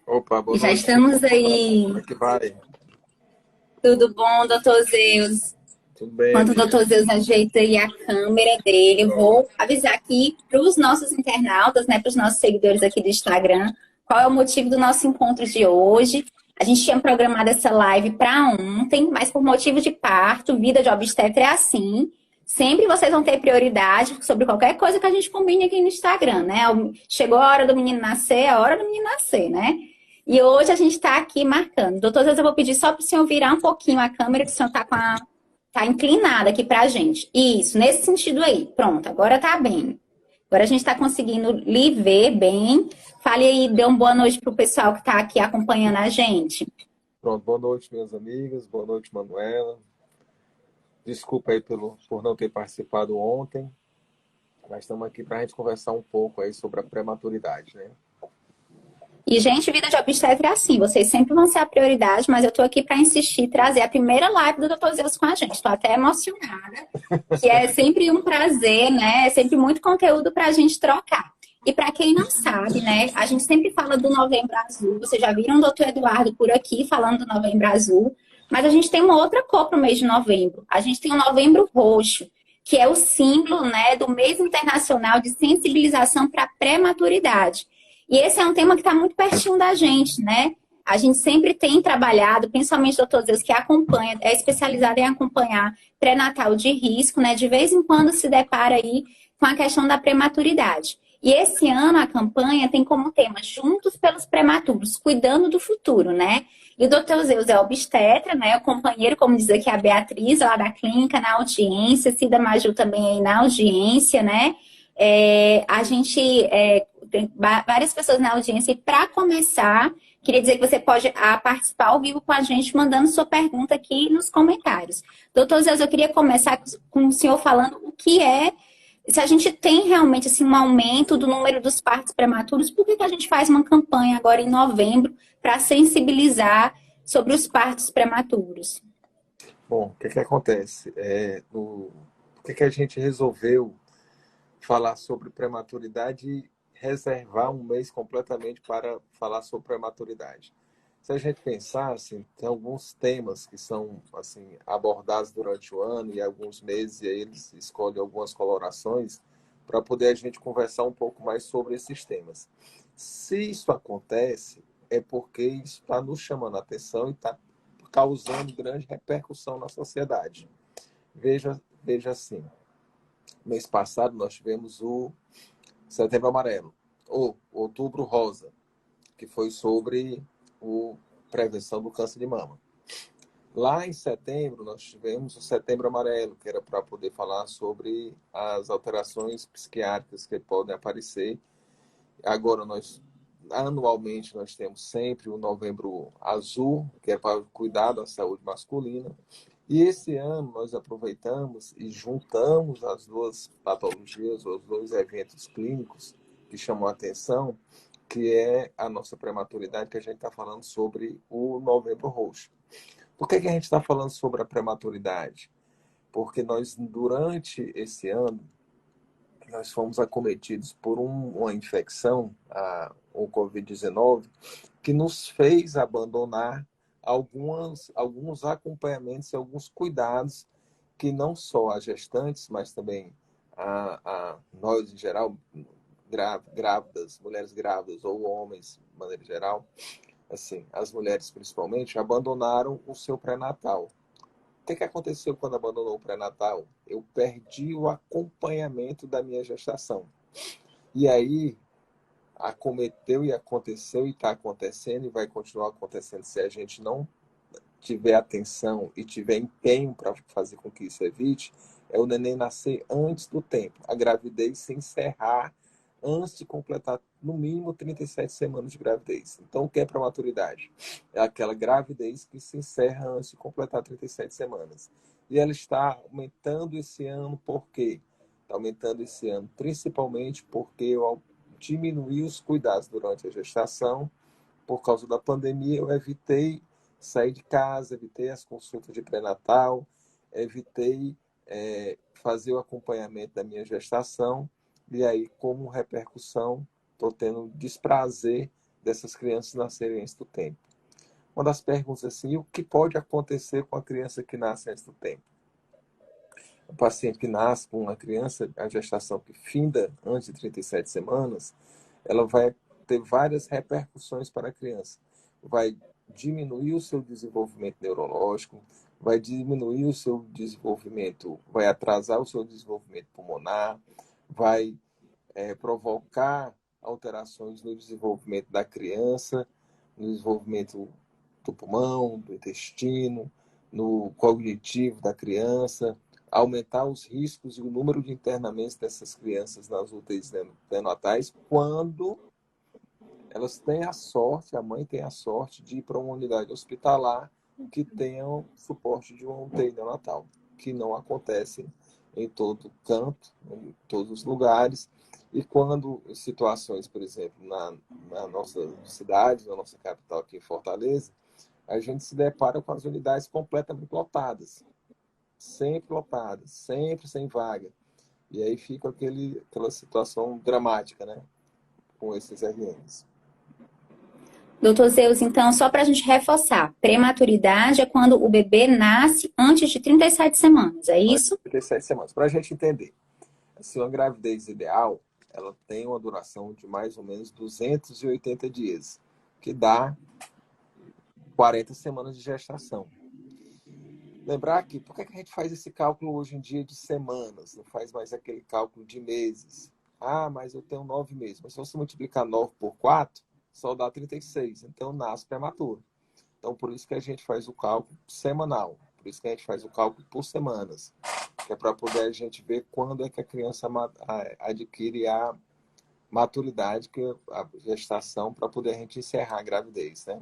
Opa, boa E já noite. estamos Como aí. é que vai? Tudo bom, doutor Zeus? Tudo bem, Enquanto o amiga? doutor Zeus ajeita aí a câmera dele, eu vou avisar aqui para os nossos internautas, né, para os nossos seguidores aqui do Instagram, qual é o motivo do nosso encontro de hoje. A gente tinha programado essa live para ontem, mas por motivo de parto, vida de obstetra é assim. Sempre vocês vão ter prioridade sobre qualquer coisa que a gente combine aqui no Instagram, né? Chegou a hora do menino nascer, é a hora do menino nascer, né? E hoje a gente está aqui marcando. Doutor Zeus, eu vou pedir só para o senhor virar um pouquinho a câmera, que o senhor está com a tá inclinada aqui pra gente. Isso, nesse sentido aí. Pronto, agora tá bem. Agora a gente tá conseguindo lhe ver bem. Fale aí, dê uma boa noite pro pessoal que tá aqui acompanhando a gente. Pronto, boa noite, minhas amigas. Boa noite, Manuela. Desculpa aí por não ter participado ontem, mas estamos aqui para a gente conversar um pouco aí sobre a prematuridade, né? E, gente, vida de obstetra é assim, vocês sempre vão ser a prioridade, mas eu tô aqui para insistir, trazer a primeira live do Dr. Zeus com a gente. Tô até emocionada, que é sempre um prazer, né? É sempre muito conteúdo para a gente trocar. E para quem não sabe, né, a gente sempre fala do Novembro Azul. Vocês já viram o doutor Eduardo por aqui falando do Novembro Azul, mas a gente tem uma outra cor para o mês de novembro. A gente tem o Novembro Roxo, que é o símbolo, né, do mês internacional de sensibilização para a prematuridade. E esse é um tema que está muito pertinho da gente, né? A gente sempre tem trabalhado, principalmente o doutor Zeus, que acompanha, é especializado em acompanhar pré-natal de risco, né? De vez em quando se depara aí com a questão da prematuridade. E esse ano a campanha tem como tema Juntos pelos Prematuros, cuidando do futuro, né? E o doutor Zeus é obstetra, né? O companheiro, como diz aqui a Beatriz, lá da clínica, na audiência, Cida Maju também aí na audiência, né? A gente tem várias pessoas na audiência. E para começar, queria dizer que você pode participar ao vivo com a gente, mandando sua pergunta aqui nos comentários. Doutor Zeus, eu queria começar com o senhor falando o que é, se a gente tem realmente assim, um aumento do número dos partos prematuros, por que que a gente faz uma campanha agora em novembro para sensibilizar sobre os partos prematuros? Bom, o que que acontece? Por que que a gente resolveu falar sobre prematuridade e reservar um mês completamente para falar sobre prematuridade? Se a gente pensar, assim, tem alguns temas que são assim abordados durante o ano e alguns meses, e aí eles escolhem algumas colorações para poder a gente conversar um pouco mais sobre esses temas. Se isso acontece, é porque isso está nos chamando a atenção e está causando grande repercussão na sociedade. Veja assim, mês passado nós tivemos o Setembro Amarelo, ou Outubro Rosa, que foi sobre a prevenção do câncer de mama. Lá em setembro, nós tivemos o Setembro Amarelo, que era para poder falar sobre as alterações psiquiátricas que podem aparecer. Agora, anualmente, nós temos sempre o Novembro Azul, que é para cuidar da saúde masculina. E esse ano nós aproveitamos e juntamos as duas patologias, os dois eventos clínicos que chamam a atenção, que é a nossa prematuridade, que a gente está falando sobre o Novembro Roxo. Por que que a gente está falando sobre a prematuridade? Porque nós, durante esse ano, nós fomos acometidos por uma infecção, o Covid-19, que nos fez abandonar alguns acompanhamentos e alguns cuidados que não só as gestantes, mas também nós, em geral, grávidas, mulheres grávidas ou homens, de maneira geral, assim, as mulheres principalmente, abandonaram o seu pré-natal. O que aconteceu quando abandonou o pré-natal? Eu perdi o acompanhamento da minha gestação. E aí, acometeu e aconteceu e está acontecendo e vai continuar acontecendo se a gente não tiver atenção e tiver empenho para fazer com que isso evite, é o neném nascer antes do tempo, a gravidez se encerrar antes de completar no mínimo 37 semanas de gravidez. Então, o que é prematuridade? É aquela gravidez que se encerra antes de completar 37 semanas. E ela está aumentando esse ano por quê? Está aumentando esse ano principalmente porque eu diminuí os cuidados durante a gestação. Por causa da pandemia, eu evitei sair de casa, evitei as consultas de pré-natal, evitei fazer o acompanhamento da minha gestação. E aí, como repercussão, estou tendo desprazer dessas crianças nascerem antes do tempo. Uma das perguntas é assim, o que pode acontecer com a criança que nasce antes do tempo? O paciente que nasce com uma criança, a gestação que finda antes de 37 semanas, ela vai ter várias repercussões para a criança. Vai diminuir o seu desenvolvimento neurológico, vai diminuir o seu desenvolvimento, vai atrasar o seu desenvolvimento pulmonar, vai provocar alterações no desenvolvimento da criança, no desenvolvimento do pulmão, do intestino, no cognitivo da criança, aumentar os riscos e o número de internamentos dessas crianças nas UTIs neonatais quando elas têm a sorte, a mãe tem a sorte de ir para uma unidade hospitalar que tenha o suporte de uma UTI neonatal, que não acontece em todo canto, em todos os lugares. E quando em situações, por exemplo, na nossa cidade, na nossa capital aqui em Fortaleza, a gente se depara com as unidades completamente lotadas. Sempre lotadas, sempre sem vaga. E aí fica aquela situação dramática, né? Com esses RNs. Doutor Zeus, então, só para a gente reforçar, prematuridade é quando o bebê nasce antes de 37 semanas, é isso? 37 semanas. Para a gente entender, assim, uma gravidez ideal, ela tem uma duração de mais ou menos 280 dias, que dá 40 semanas de gestação. Lembrar que, por que a gente faz esse cálculo hoje em dia de semanas? Não faz mais aquele cálculo de meses. Ah, mas eu tenho 9 meses. Mas se você multiplicar 9 por 4, só dá 36. Então, nasce prematuro. Então, por isso que a gente faz o cálculo semanal. Por isso que a gente faz o cálculo por semanas. Que é para poder a gente ver quando é que a criança adquire a maturidade, que é a gestação, para poder a gente encerrar a gravidez, né?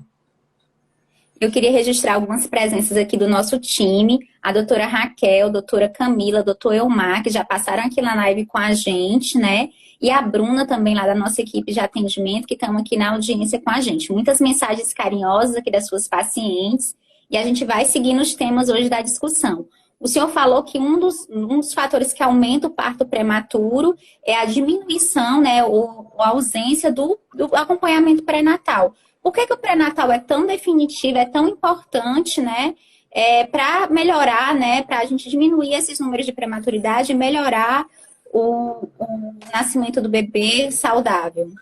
Eu queria registrar algumas presenças aqui do nosso time, a doutora Raquel, a doutora Camila, a doutor Elmar, que já passaram aqui na live com a gente, né? E a Bruna também, lá da nossa equipe de atendimento, que estão aqui na audiência com a gente. Muitas mensagens carinhosas aqui das suas pacientes, e a gente vai seguindo os temas hoje da discussão. O senhor falou que um dos fatores que aumenta o parto prematuro é a diminuição, né, ou a ausência do acompanhamento pré-natal. Por que o pré-natal é tão definitivo, é tão importante, né? Para melhorar, né? Para a gente diminuir esses números de prematuridade e melhorar o nascimento do bebê saudável.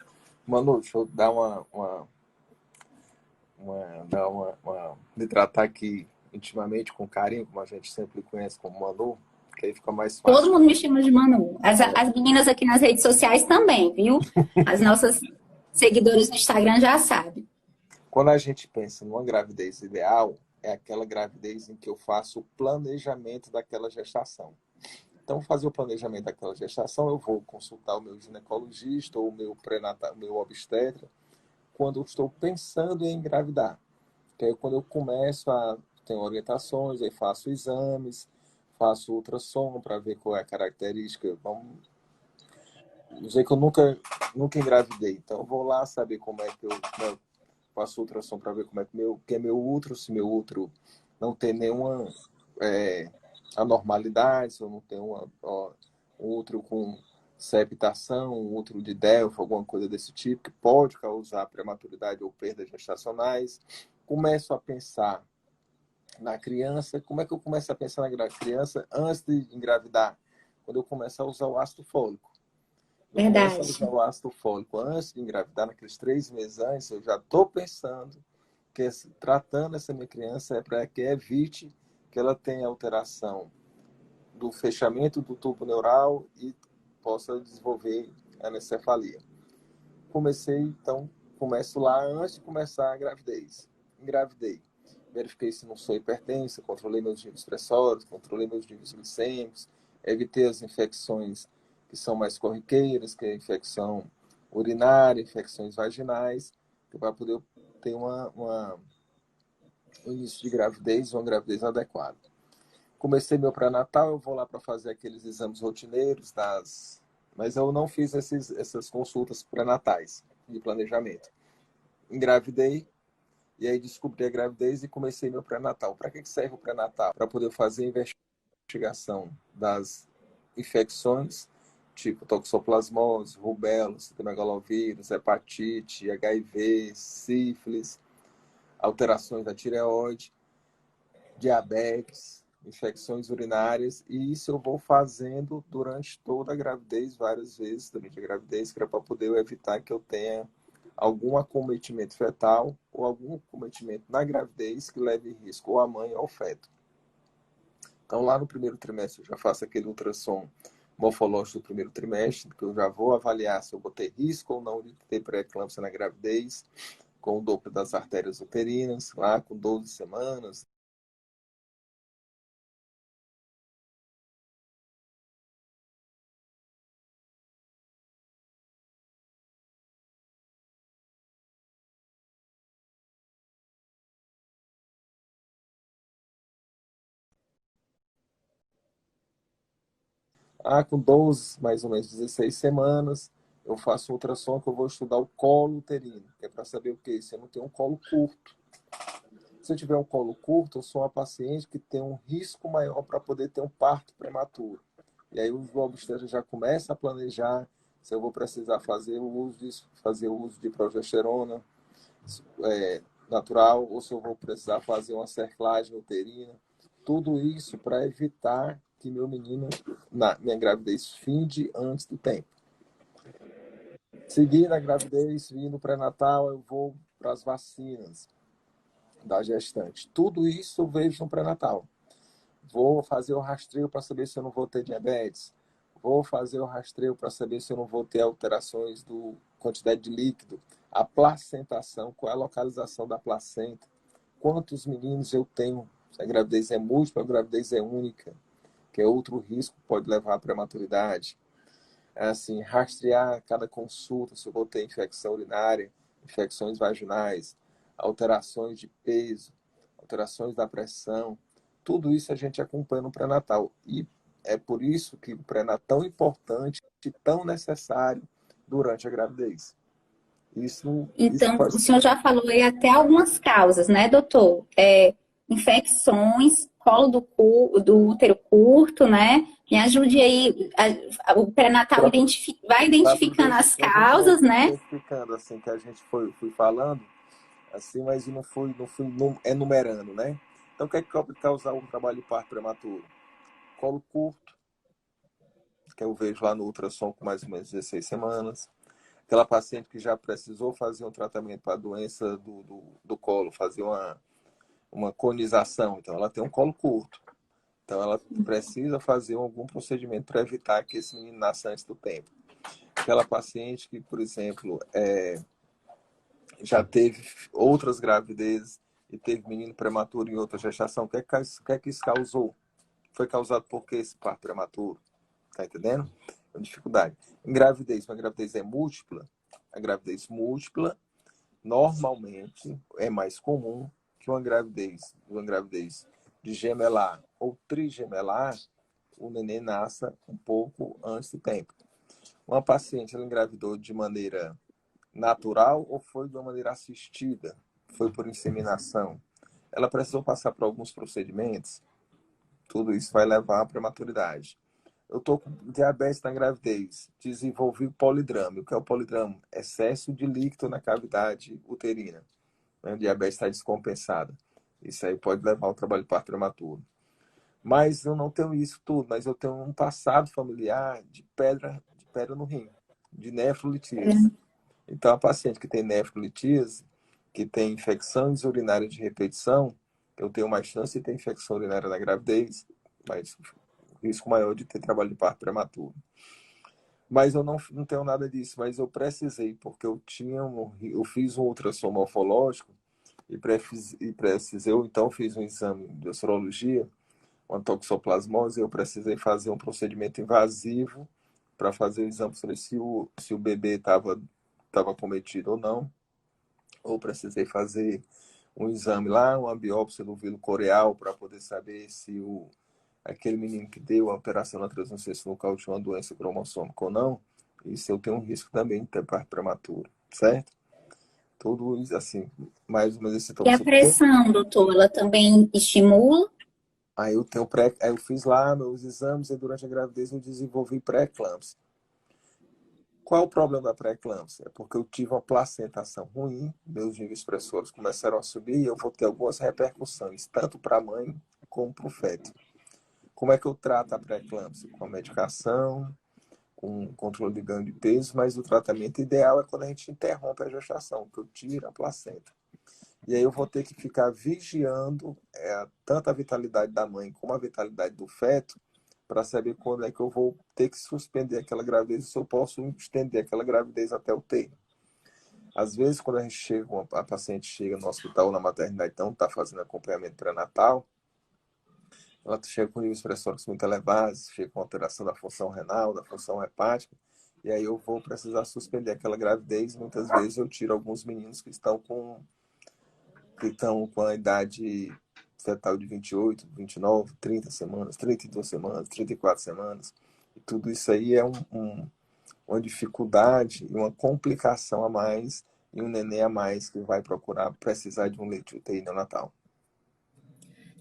Manu, deixa eu dar me tratar aqui intimamente, com carinho, como a gente sempre conhece como Manu, que aí fica mais Todo fácil. mundo me chama de Manu. As meninas aqui nas redes sociais também, viu? As nossas seguidoras no Instagram já sabem. Quando a gente pensa numa gravidez ideal, é aquela gravidez em que eu faço o planejamento daquela gestação. Então, fazer o planejamento daquela gestação, eu vou consultar o meu ginecologista ou o meu pré-natal, meu obstetra, quando eu estou pensando em engravidar. Que aí, quando eu começo a ter orientações, aí faço exames, faço ultrassom para ver qual é a característica. Vamos dizer que eu nunca engravidei. Então, eu vou lá saber como é que eu faço ultrassom para ver como é que é meu útero, se meu útero não tem nenhuma anormalidade, se eu não tenho um útero com septação, um útero de Delphi, alguma coisa desse tipo, que pode causar prematuridade ou perdas gestacionais. Começo a pensar na criança. Como é que eu começo a pensar na criança antes de engravidar? Quando eu começo a usar o ácido fólico. Eu começo a Verdade. usar o ácido fólico antes de engravidar, naqueles 3 meses antes, eu já estou pensando que tratando essa minha criança é para que evite que ela tenha alteração do fechamento do tubo neural e possa desenvolver anencefalia. Começo lá antes de começar a gravidez. Engravidei. Verifiquei se não sou hipertensa, controlei meus níveis pressóricos, controlei meus níveis glicêmicos, evitei as infecções que são mais corriqueiras, que é a infecção urinária, infecções vaginais, que vai poder ter um início de gravidez, uma gravidez adequada. Comecei meu pré-natal, eu vou lá para fazer aqueles exames rotineiros, mas eu não fiz essas consultas pré-natais de planejamento. Engravidei, e aí descobri a gravidez e comecei meu pré-natal. Para que serve o pré-natal? Para poder fazer a investigação das infecções tipo toxoplasmose, rubéola, citomegalovírus, hepatite, HIV, sífilis, alterações da tireoide, diabetes, infecções urinárias, e isso eu vou fazendo durante toda a gravidez, várias vezes durante a gravidez, que é para poder evitar que eu tenha algum acometimento fetal ou algum acometimento na gravidez que leve risco ou à mãe ou ao feto. Então, lá no primeiro trimestre, eu já faço aquele ultrassom morfológico do primeiro trimestre, que eu já vou avaliar se eu vou ter risco ou não de ter pré-eclâmpsia na gravidez, com o Doppler das artérias uterinas, lá com 12 semanas. Com 12, mais ou menos 16 semanas, eu faço um ultrassom que eu vou estudar o colo uterino, que é para saber o quê? Se eu não tenho um colo curto. Se eu tiver um colo curto, eu sou uma paciente que tem um risco maior para poder ter um parto prematuro. E aí o obstetra já começa a planejar se eu vou precisar fazer o uso de progesterona natural ou se eu vou precisar fazer uma cerclagem uterina. Tudo isso para evitar que meu menino, na minha gravidez, finde antes do tempo. Seguindo a gravidez, vindo pré-natal, eu vou para as vacinas da gestante. Tudo isso eu vejo no pré-natal. Vou fazer o rastreio para saber se eu não vou ter diabetes. Vou fazer o rastreio para saber se eu não vou ter alterações do quantidade de líquido. A placentação, qual é a localização da placenta. Quantos meninos eu tenho. Se a gravidez é múltipla, a gravidez é única, que é outro risco que pode levar à prematuridade. Assim, rastrear cada consulta, se eu vou ter infecção urinária, infecções vaginais, alterações de peso, alterações da pressão. Tudo isso a gente acompanha no pré-natal. E é por isso que o pré-natal é tão importante e tão necessário durante a gravidez. Isso Então, o faz... senhor já falou aí até algumas causas, né, doutor? Infecções, colo do útero curto, né? Me ajude aí, o pré-natal vai Para identificando as a gente causas, né? identificando assim que a gente fui falando, assim, mas não fui enumerando, né? Então, o que é que pode causar um trabalho de parto prematuro? Colo curto, que eu vejo lá no ultrassom com mais ou menos 16 semanas. Aquela paciente que já precisou fazer um tratamento para a doença do colo, fazer uma conização. Então, ela tem um colo curto. Então, ela precisa fazer algum procedimento para evitar que esse menino nasça antes do tempo. Aquela paciente que, por exemplo, já teve outras gravidezes e teve menino prematuro em outra gestação, o que é que isso causou? Foi causado por que esse parto prematuro? Tá entendendo? É uma dificuldade. Em gravidez, uma gravidez é múltipla, a gravidez múltipla normalmente é mais comum que uma gravidez de gemelar ou trigemelar, o neném nasça um pouco antes do tempo. Uma paciente ela engravidou de maneira natural ou foi de uma maneira assistida? Foi por inseminação? Ela precisou passar por alguns procedimentos? Tudo isso vai levar à prematuridade. Eu estou com diabetes na gravidez, desenvolvi polidrama. O que é o polidrama? Excesso de líquido na cavidade uterina. A diabetes está descompensada. Isso aí pode levar ao trabalho de parto prematuro. Mas eu não tenho isso tudo, mas eu tenho um passado familiar de pedra no rim, de nefrolitíase. Então, a paciente que tem nefrolitíase, que tem infecções urinárias de repetição, eu tenho mais chance de ter infecção urinária na gravidez, mas risco maior de ter trabalho de parto prematuro. Mas eu não tenho nada disso, mas eu precisei, porque eu fiz um ultrassom morfológico e precisei, eu então fiz um exame de sorologia, uma toxoplasmose, e eu precisei fazer um procedimento invasivo para fazer o exame para saber se o bebê estava cometido ou não, ou precisei fazer um exame lá, uma biópsia do vilo coreal para poder saber se aquele menino que deu a alteração na translucência local tinha uma doença cromossômica ou não, e se eu tenho um risco também de ter parto prematuro, certo? Tudo isso, assim, mais ou menos esse E a pressão, doutor, ela também estimula? Aí eu fiz lá meus exames e durante a gravidez eu desenvolvi pré-eclâmpsia. Qual é o problema da pré-eclâmpsia? É porque eu tive uma placentação ruim, meus níveis expressores começaram a subir e eu vou ter algumas repercussões, tanto para a mãe como para o feto. Como é que eu trato a pré-eclâmpsia? Com a medicação, com controle de ganho de peso, mas o tratamento ideal é quando a gente interrompe a gestação, que eu tiro a placenta. E aí eu vou ter que ficar vigiando tanto a vitalidade da mãe como a vitalidade do feto, para saber quando é que eu vou ter que suspender aquela gravidez, se eu posso estender aquela gravidez até o termo. Às vezes, quando a gente chega, a paciente chega no hospital ou na maternidade, então está fazendo acompanhamento pré-natal, ela chega com níveis expressórios muito elevados, chega com alteração da função renal, da função hepática, e aí eu vou precisar suspender aquela gravidez. Muitas vezes eu tiro alguns meninos que estão com a idade fetal de 28, 29, 30 semanas, 32 semanas, 34 semanas. E tudo isso aí é uma dificuldade e uma complicação a mais e um neném a mais que vai precisar de um leite de UTI neonatal.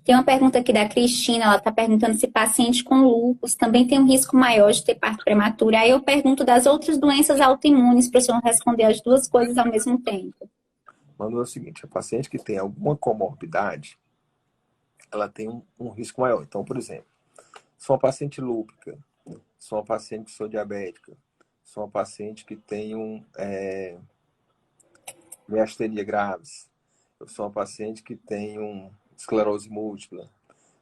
Tem uma pergunta aqui da Cristina, ela está perguntando se paciente com lúpus também tem um risco maior de ter parto prematuro. Aí eu pergunto das outras doenças autoimunes, para o senhor responder as duas coisas ao mesmo tempo. Mano, é o seguinte, a paciente que tem alguma comorbidade, ela tem um risco maior. Então, por exemplo, sou uma paciente lúpica, sou uma paciente que sou diabética, sou uma paciente que tem miastenia graves, eu sou uma paciente que tem esclerose múltipla,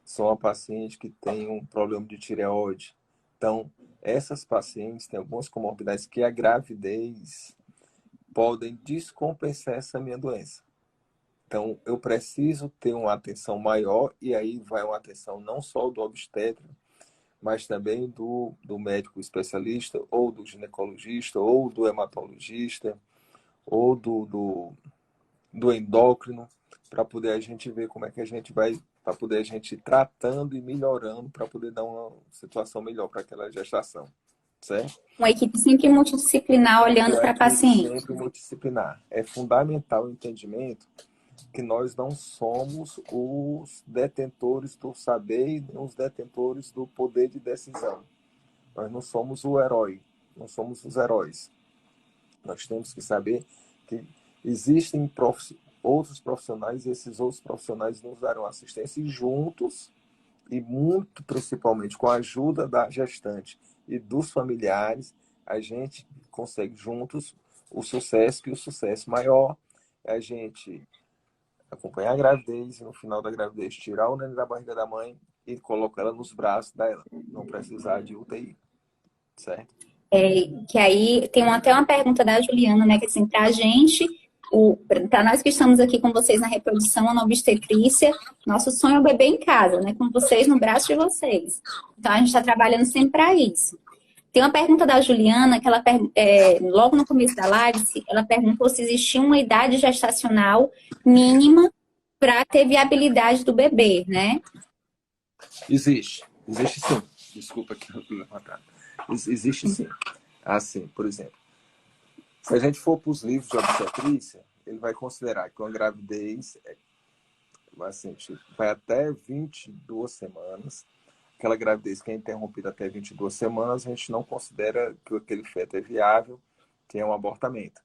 sou uma paciente que tem um problema de tireoide. Então, essas pacientes têm algumas comorbidades que a gravidez podem descompensar essa minha doença. Então, eu preciso ter uma atenção maior, e aí vai uma atenção não só do obstetra, mas também do médico especialista, ou do ginecologista, ou do hematologista, ou do endócrino, para poder a gente ver como é que a gente vai, para poder a gente ir tratando e melhorando, para poder dar uma situação melhor para aquela gestação, certo? Uma equipe sempre multidisciplinar olhando Uma para equipe paciente. sempre multidisciplinar. É fundamental o entendimento que nós não somos os detentores do saber e os detentores do poder de decisão. Nós não somos o herói, não somos os heróis. Nós temos que saber que existem outros profissionais, e esses outros profissionais nos darão assistência, e juntos, e muito principalmente com a ajuda da gestante e dos familiares, a gente consegue juntos o sucesso, que o sucesso maior é a gente acompanhar a gravidez e no final da gravidez tirar o neném da barriga da mãe e colocar ela nos braços dela, não precisar de UTI, certo? Que aí tem até uma pergunta da Juliana, né? Que assim, para a gente, para nós que estamos aqui com vocês na reprodução ou na obstetrícia, nosso sonho é o bebê em casa, né? Com vocês no braço de vocês. Então a gente está trabalhando sempre para isso. Tem uma pergunta da Juliana, que ela logo no começo da live, ela perguntou se existia uma idade gestacional mínima para ter viabilidade do bebê, né? Existe sim. Desculpa que eu levantar. Existe sim. Assim, por exemplo, se a gente for para os livros de obstetrícia, ele vai considerar que uma gravidez assim, vai até 22 semanas. Aquela gravidez que é interrompida até 22 semanas, a gente não considera que aquele feto é viável, que é um abortamento.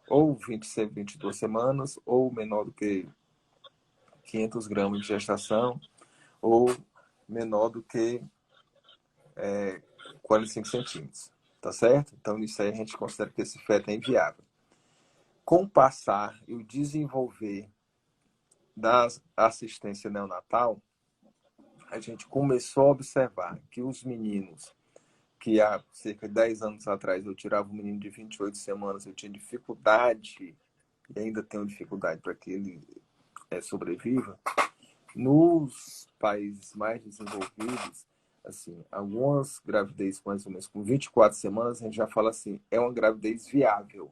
Ou 22 semanas, ou menor do que 500 gramas de gestação, ou menor do que 45 centímetros. Tá certo? Então, isso aí a gente considera que esse feto é inviável. Com o passar e o desenvolver da assistência neonatal, a gente começou a observar que os meninos que há cerca de 10 anos atrás eu tirava um menino de 28 semanas, eu tinha dificuldade, e ainda tenho dificuldade para que ele sobreviva. Nos países mais desenvolvidos, assim, algumas gravidez mais ou menos com 24 semanas, a gente já fala assim, é uma gravidez viável.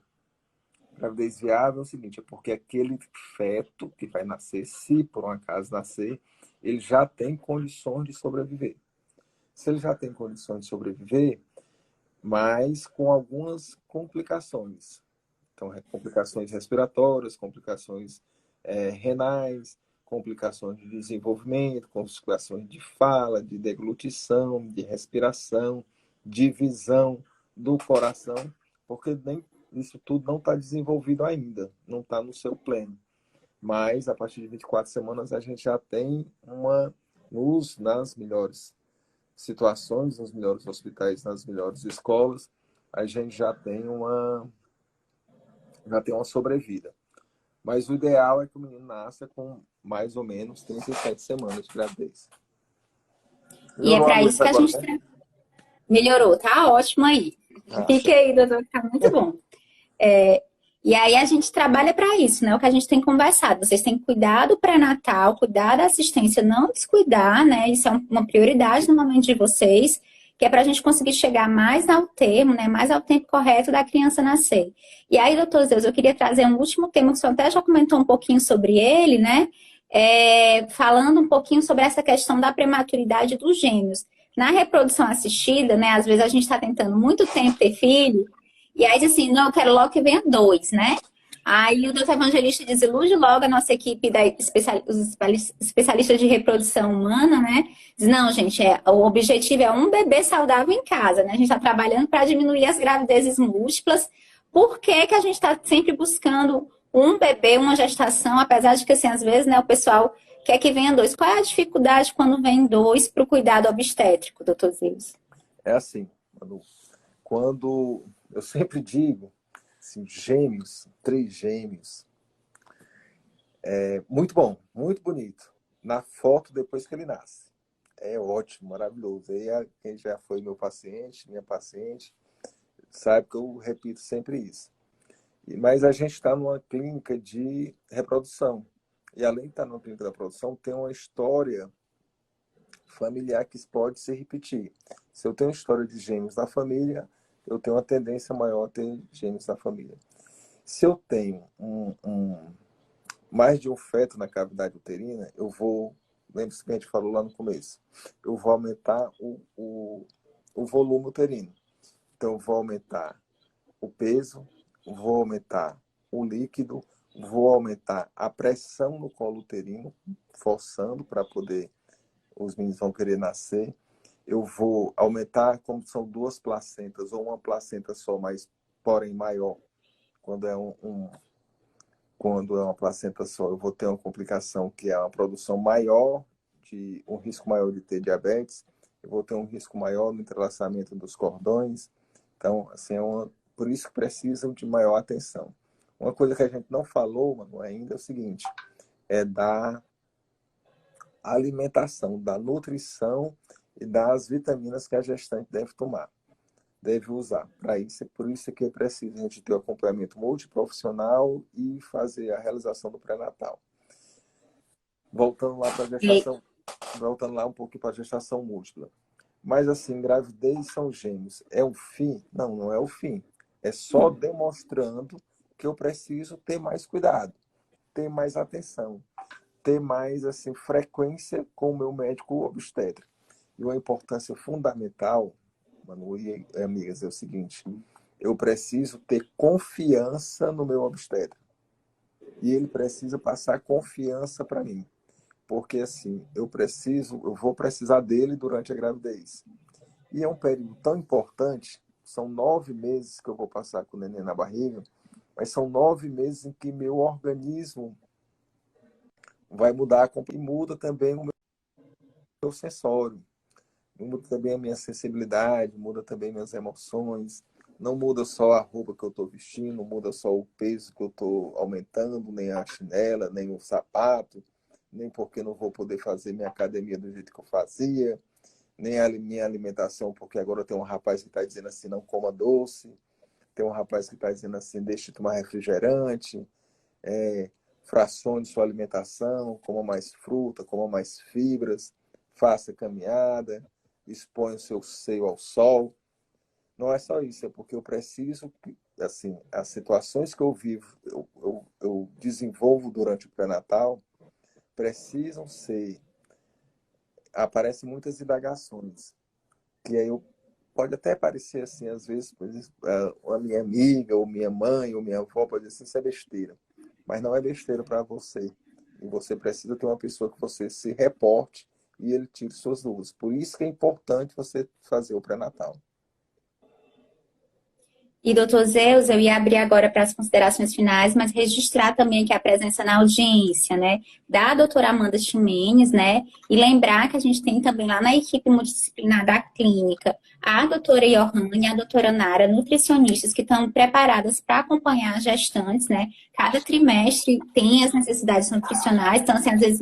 Gravidez viável é o seguinte, é porque aquele feto que vai nascer, se por um acaso nascer, ele já tem condições de sobreviver. Se ele já tem condições de sobreviver, mas com algumas complicações. Então, complicações respiratórias, complicações renais, complicações de desenvolvimento, complicações de fala, de deglutição, de respiração, de visão do coração, porque nem isso tudo não está desenvolvido ainda, não está no seu pleno. Mas a partir de 24 semanas a gente já tem uma luz nas melhores situações, nos melhores hospitais, nas melhores escolas, a gente já tem uma sobrevida. Mas o ideal é que o menino nasça com mais ou menos 37 semanas de gravidez. E é Melhorou a para luz isso que a agora, gente né? melhorou, tá ótimo aí. Ah, Fica show. aí, doutor, tá muito bom. E aí a gente trabalha para isso, né? O que a gente tem conversado. Vocês têm que cuidar do pré-natal, cuidar da assistência, não descuidar, né? Isso é uma prioridade no momento de vocês, que é para a gente conseguir chegar mais ao termo, né? Mais ao tempo correto da criança nascer. E aí, doutor Zeus, eu queria trazer um último tema que o senhor até já comentou um pouquinho sobre ele, né? Falando um pouquinho sobre essa questão da prematuridade dos gêmeos. Na reprodução assistida, né? Às vezes a gente está tentando muito tempo ter filho. E aí diz assim, não, eu quero logo que venha dois, né? Aí o doutor Evangelista desilude logo a nossa equipe os especialistas de reprodução humana, né? Diz, não, gente, o objetivo é um bebê saudável em casa, né? A gente está trabalhando para diminuir as gravidezes múltiplas. Por que que a gente está sempre buscando um bebê, uma gestação, apesar de que, assim, às vezes, né, o pessoal quer que venha dois. Qual é a dificuldade quando vem dois para o cuidado obstétrico, doutor Zeus? É assim, Manu, quando eu sempre digo, assim, gêmeos, três gêmeos, é muito bom, muito bonito. Na foto depois que ele nasce. É ótimo, maravilhoso. Aí quem já foi meu paciente, minha paciente, sabe que eu repito sempre isso. Mas a gente está numa clínica de reprodução. E além de estar numa clínica da produção, tem uma história familiar que pode se repetir. Se eu tenho história de gêmeos na família, eu tenho uma tendência maior a ter gêmeos na família. Se eu tenho mais de um feto na cavidade uterina, eu vou, lembra-se que a gente falou lá no começo, eu vou aumentar o volume uterino. Então, eu vou aumentar o peso, vou aumentar o líquido, vou aumentar a pressão no colo uterino, forçando para poder, os meninos vão querer nascer. Eu vou aumentar, como são duas placentas, ou uma placenta só, mas porém maior, quando é quando é uma placenta só, eu vou ter uma complicação que é uma produção maior, um risco maior de ter diabetes, eu vou ter um risco maior no entrelaçamento dos cordões. Então, assim, por isso que precisam de maior atenção. Uma coisa que a gente não falou, mano, ainda é o seguinte, é da alimentação, da nutrição e das vitaminas que a gestante deve tomar, deve usar. Para isso, por isso que é preciso a gente ter o acompanhamento multiprofissional e fazer a realização do pré-natal. Voltando lá para a gestação, voltando lá um pouquinho para a gestação múltipla. Mas assim, gravidez são gêmeos. É o fim? Não, não é o fim. É só demonstrando que eu preciso ter mais cuidado, ter mais atenção, ter mais assim frequência com o meu médico obstetra. E uma importância fundamental, Manu e amigas, é o seguinte: eu preciso ter confiança no meu obstetra. E ele precisa passar confiança para mim. Porque assim, eu vou precisar dele durante a gravidez. E é um período tão importante, são 9 meses que eu vou passar com o neném na barriga, mas são 9 meses em que meu organismo vai mudar e muda também o meu sensório, muda também a minha sensibilidade, muda também minhas emoções, não muda só a roupa que eu estou vestindo, muda só o peso que eu estou aumentando, nem a chinela, nem o sapato, nem porque não vou poder fazer minha academia do jeito que eu fazia, nem a minha alimentação, porque agora tem um rapaz que está dizendo assim, não coma doce, tem um rapaz que está dizendo assim, deixe de tomar refrigerante, frações de sua alimentação, coma mais fruta, coma mais fibras, faça caminhada, expõe o seu seio ao sol. Não é só isso, é porque eu preciso, assim, as situações que eu vivo, eu desenvolvo durante o pré-natal, precisam ser, aparecem muitas indagações, que aí pode até parecer assim, às vezes, a minha amiga, ou minha mãe, ou minha avó pode dizer assim, isso é besteira. Mas não é besteira para você. E você precisa ter uma pessoa que você se reporte e ele tire suas dúvidas. Por isso que é importante você fazer o pré-natal. E, doutor Zeus, eu ia abrir agora para as considerações finais, mas registrar também aqui a presença na audiência, né, da doutora Amanda Ximenes, né, e lembrar que a gente tem também lá na equipe multidisciplinar da clínica a doutora Johanna e a doutora Nara, nutricionistas que estão preparadas para acompanhar as gestantes, né, cada trimestre tem as necessidades nutricionais, então, assim, às vezes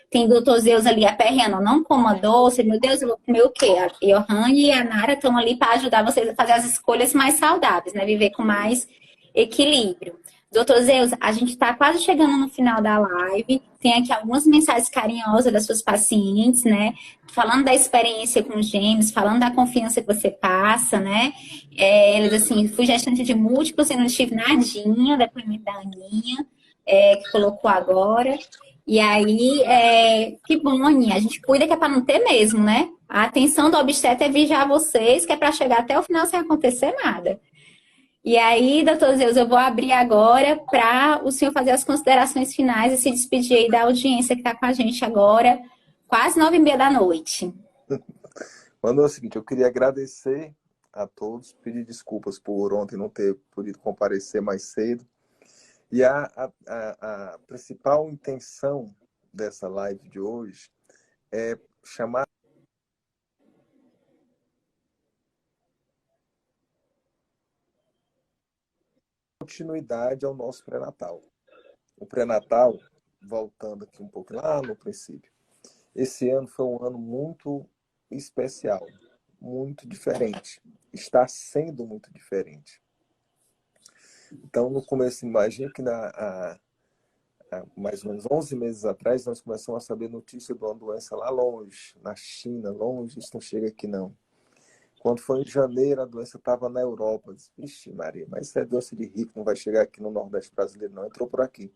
tem doutor Zeus ali aperreando, não coma doce, meu Deus, eu vou comer o quê? A Johanna e a Nara estão ali para ajudar vocês a fazer as escolhas mais saudáveis, né? Viver com mais equilíbrio. Doutor Zeus, a gente está quase chegando no final da live. Tem aqui algumas mensagens carinhosas das suas pacientes, né? Falando da experiência com os gêmeos, falando da confiança que você passa, né? Eles assim, fui gestante de múltiplos e não tive nadinha, depoimento da Aninha, que colocou agora. E aí, que bom, Aninha, a gente cuida que é para não ter mesmo, né? A atenção do obstetra é vigiar vocês, que é para chegar até o final sem acontecer nada. E aí, doutor Zeus, eu vou abrir agora para o senhor fazer as considerações finais e se despedir aí da audiência que está com a gente agora, quase 9h30 da noite. Mano, é o seguinte, eu queria agradecer a todos, pedir desculpas por ontem não ter podido comparecer mais cedo. E a principal intenção dessa live de hoje é chamar continuidade ao nosso pré-natal. O pré-natal, voltando aqui um pouco lá no princípio, esse ano foi um ano muito especial, muito diferente. Está sendo muito diferente. Então, no começo, imagina que há mais ou menos 11 meses atrás, nós começamos a saber notícia de uma doença lá longe, na China, longe, isso não chega aqui não. Quando foi em janeiro, a doença estava na Europa. Eu disse, vixe Maria, mas isso é doença de rico, não vai chegar aqui no Nordeste brasileiro não. Entrou por aqui.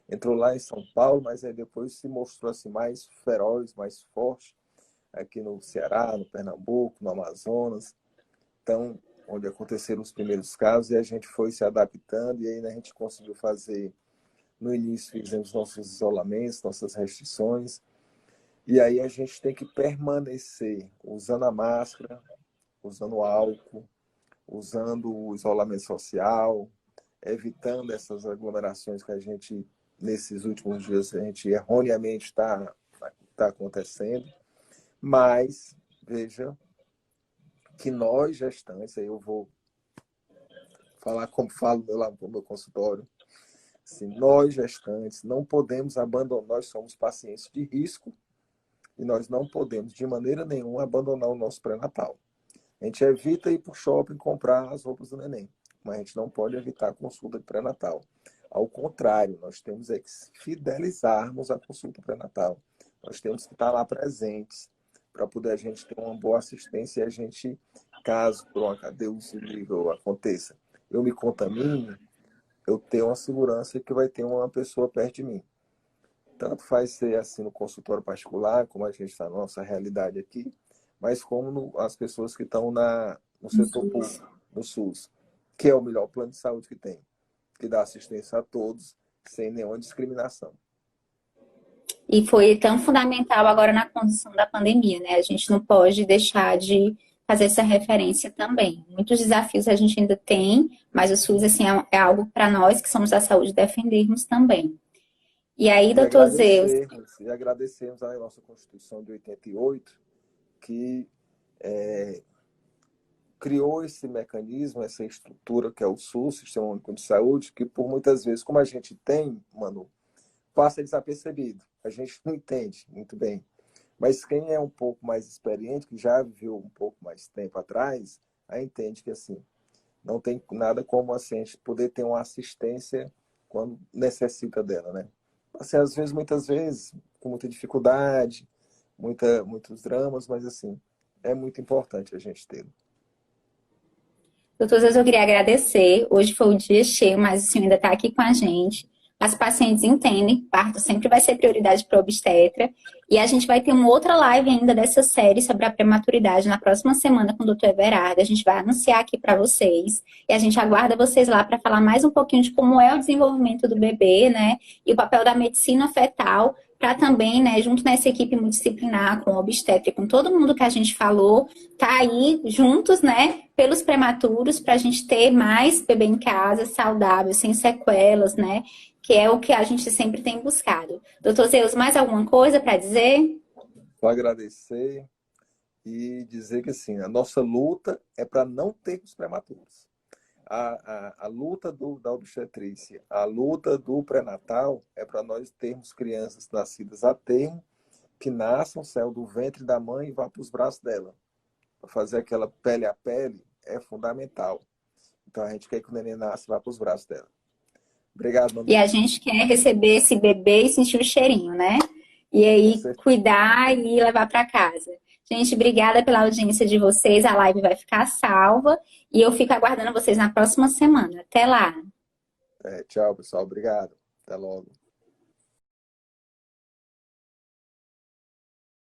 Entrou lá em São Paulo, mas aí depois se mostrou assim, mais feroz, mais forte, aqui no Ceará, no Pernambuco, no Amazonas. Então, onde aconteceram os primeiros casos, e a gente foi se adaptando, e aí a gente conseguiu fazer. No início fizemos nossos isolamentos, nossas restrições, e aí a gente tem que permanecer usando a máscara, usando álcool, usando o isolamento social, evitando essas aglomerações que a gente, nesses últimos dias, a gente erroneamente está acontecendo. Mas, veja, que nós gestantes, aí eu vou falar como falo lá no meu consultório, assim, nós gestantes não podemos abandonar, nós somos pacientes de risco e nós não podemos de maneira nenhuma abandonar o nosso pré-natal. A gente evita ir para o shopping comprar as roupas do neném, mas a gente não pode evitar a consulta de pré-natal. Ao contrário, nós temos que fidelizarmos a consulta pré-natal. Nós temos que estar lá presentes para poder a gente ter uma boa assistência e a gente, caso por uma Deus livre aconteça, eu me contamine, eu tenho uma segurança que vai ter uma pessoa perto de mim. Tanto faz ser assim no consultório particular, como a gente está na nossa realidade aqui, mas como as pessoas que estão no setor público, no SUS, que é o melhor plano de saúde que tem, que dá assistência a todos, sem nenhuma discriminação. E foi tão fundamental agora na condição da pandemia, né? A gente não pode deixar de fazer essa referência também. Muitos desafios a gente ainda tem, mas o SUS, assim, é algo para nós que somos da saúde defendermos também. E aí, doutor Zeus... E agradecemos a nossa Constituição de 88, que criou esse mecanismo, essa estrutura que é o SUS, Sistema Único de Saúde, que por muitas vezes, como a gente tem, Manu, passa desapercebido. A gente não entende muito bem. Mas quem é um pouco mais experiente, que já viveu um pouco mais tempo atrás, aí entende que assim, não tem nada como assim, a gente poder ter uma assistência quando necessita dela, né? Assim, às vezes, muitas vezes, com muita dificuldade, muitos dramas, mas assim, é muito importante a gente ter. Doutor Zeus, eu queria agradecer. Hoje foi um dia cheio, mas o senhor ainda está aqui com a gente. As pacientes entendem, parto sempre vai ser prioridade para o obstetra. E a gente vai ter uma outra live ainda dessa série sobre a prematuridade na próxima semana com o Dr. Everardo. A gente vai anunciar aqui para vocês. E a gente aguarda vocês lá para falar mais um pouquinho de como é o desenvolvimento do bebê, né? E o papel da medicina fetal para também, né, junto nessa equipe multidisciplinar, com o obstetra, com todo mundo que a gente falou, tá aí juntos, né, pelos prematuros, para a gente ter mais bebê em casa, saudável, sem sequelas, né, que é o que a gente sempre tem buscado. Doutor Zeus, mais alguma coisa para dizer? Só agradecer e dizer que assim, a nossa luta é para não termos prematuros. A luta da obstetrícia, a luta do pré-natal é para nós termos crianças nascidas a termo, que nasçam, saiam do ventre da mãe e vá para os braços dela. Para fazer aquela pele a pele é fundamental. Então a gente quer que o neném nasça e vá para os braços dela. Obrigado, E a Manu. gente quer receber esse bebê e sentir o cheirinho, né? E Com aí certeza. cuidar e levar para casa. Gente, obrigada pela audiência de vocês. A live vai ficar salva e eu fico aguardando vocês na próxima semana. Até lá. Tchau, pessoal. Obrigado. Até logo.